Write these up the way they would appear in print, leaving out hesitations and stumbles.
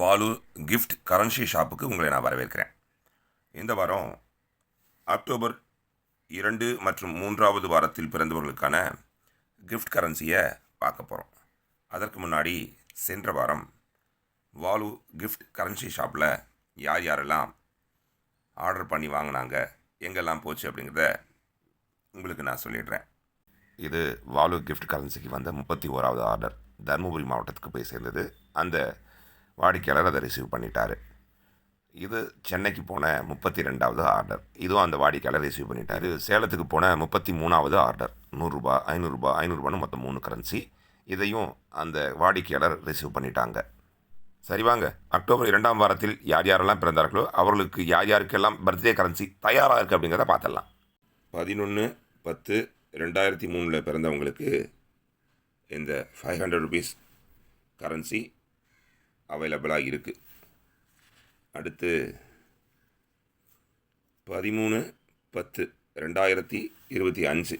வாலு gift currency ஷாப்புக்கு உங்களை நான் வரவேற்கிறேன். இந்த வாரம் அக்டோபர் 2 மற்றும் 3வது வாரத்தில் பிறந்தவர்களுக்கான கிஃப்ட் கரன்சியை பார்க்க போகிறோம். அதற்கு முன்னாடி சென்ற வாரம் வாலு கிஃப்ட் கரன்சி ஷாப்பில் யாரெல்லாம் ஆர்டர் பண்ணி வாங்கினாங்க, எங்கெல்லாம் போச்சு அப்படிங்கிறத உங்களுக்கு நான் சொல்லிடுறேன். இது வாலு கிஃப்ட் கரன்சிக்கு வந்த 31வது ஆர்டர். தருமபுரி மாவட்டத்துக்கு போய் சேர்ந்தது. அந்த வாடிக்கையாளர் அதை ரிசீவ் பண்ணிட்டார். இது சென்னைக்கு போன 32வது ஆர்டர். இதுவும் அந்த வாடிக்கையாளர் ரிசீவ் பண்ணிட்டார். சேலத்துக்கு போன 33வது ஆர்டர். 100 ரூபா, 500 500 மொத்தம் 3 கரன்சி. இதையும் அந்த வாடிக்கையாளர் ரிசீவ் பண்ணிட்டாங்க. சரி வாங்க, அக்டோபர் 2ஆம் வாரத்தில் யாரெல்லாம் பிறந்தார்களோ அவர்களுக்கு யாருக்கெல்லாம் பர்த்டே கரன்சி தயாராக இருக்குது அப்படிங்கிறத பார்த்துடலாம். 11/10/2003 பிறந்தவங்களுக்கு இந்த 500 rupees கரன்சி அவைலபிளாக இருக்குது. அடுத்து 13/10/2025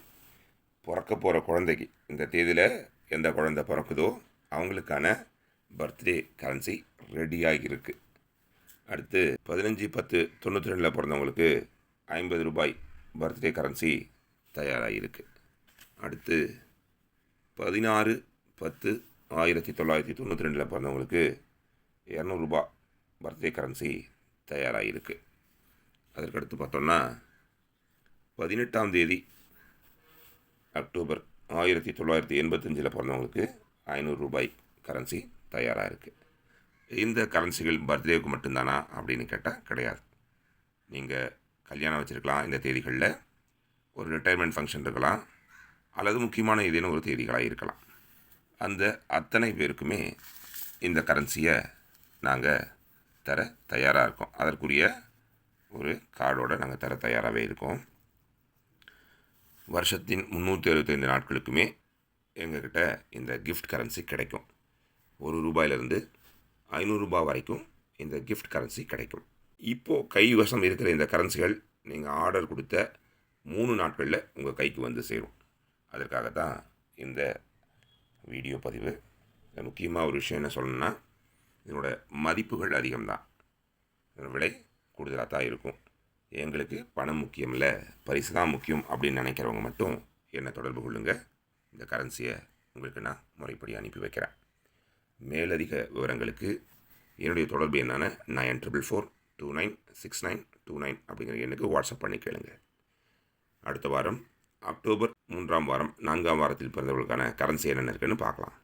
பிறக்க போகிற குழந்தைக்கு, இந்த தேதியில் எந்த குழந்தை பிறக்குதோ அவங்களுக்கான பர்த்டே கரன்சி ரெடியாக இருக்குது. அடுத்து 15/10/92 பிறந்தவங்களுக்கு 50 ரூபாய் பர்த்டே கரன்சி தயாராக இருக்குது. அடுத்து 16/10/1992 பிறந்தவங்களுக்கு 200 ரூபா பர்த்டே கரன்சி தயாராக இருக்குது. அதற்கடுத்து பார்த்தோன்னா 18ஆம் தேதி அக்டோபர் 1985 பிறந்தவங்களுக்கு 500 ரூபாய் கரன்சி தயாராக இருக்குது. இந்த கரன்சிகள் பர்த்டேவுக்கு மட்டும்தானா அப்படின்னு கேட்டால் கிடையாது. நீங்கள் கல்யாணம் வச்சுருக்கலாம், இந்த தேதிகளில் ஒரு ரிட்டையர்மெண்ட் ஃபங்க்ஷன் இருக்கலாம், அல்லது முக்கியமான ஏதேனும் ஒரு தேதிகளாக இருக்கலாம். அந்த அத்தனை பேருக்குமே இந்த கரன்சியை நாங்கள் தர தயாராக இருக்கோம். அதற்குரிய ஒரு கார்டோடு நாங்கள் தர தயாராகவே இருக்கோம். வருஷத்தின் 365 நாட்களுக்குமே எங்ககிட்ட இந்த கிஃப்ட் கரன்சி கிடைக்கும். 1 ரூபாயிலிருந்து 500 ரூபாய் வரைக்கும் இந்த கிஃப்ட் கரன்சி கிடைக்கும். இப்போது கைவசம் இருக்கிற இந்த கரன்சிகள் நீங்கள் ஆர்டர் கொடுத்த 3 நாட்களில் உங்கள் கைக்கு வந்து சேரும். அதற்காகத்தான் இந்த வீடியோ பதிவு. முக்கியமாக ஒரு விஷயம் என்ன சொல்லணும்னா, இதனோட மதிப்புகள் அதிகம்தான், இதனோட விலை கூடுதலாக தான் இருக்கும். எங்களுக்கு பணம் முக்கியம் இல்லை, பரிசு தான் முக்கியம் அப்படின்னு நினைக்கிறவங்க மட்டும் என்னை தொடர்பு கொள்ளுங்கள். இந்த கரன்சியை உங்களுக்கு நான் முறைப்படி அனுப்பி வைக்கிறேன். மேலதிக விவரங்களுக்கு என்னுடைய தொடர்பு என்னான 9444296929 அப்படிங்கிற எண்ணுக்கு வாட்ஸ்அப் பண்ணி கேளுங்க. அடுத்த வாரம் அக்டோபர் 3ஆம் வாரம் 4ஆம் வாரத்தில் பிறந்தவர்களுக்கான கரன்சி என்னென்ன இருக்குன்னு பார்க்கலாம்.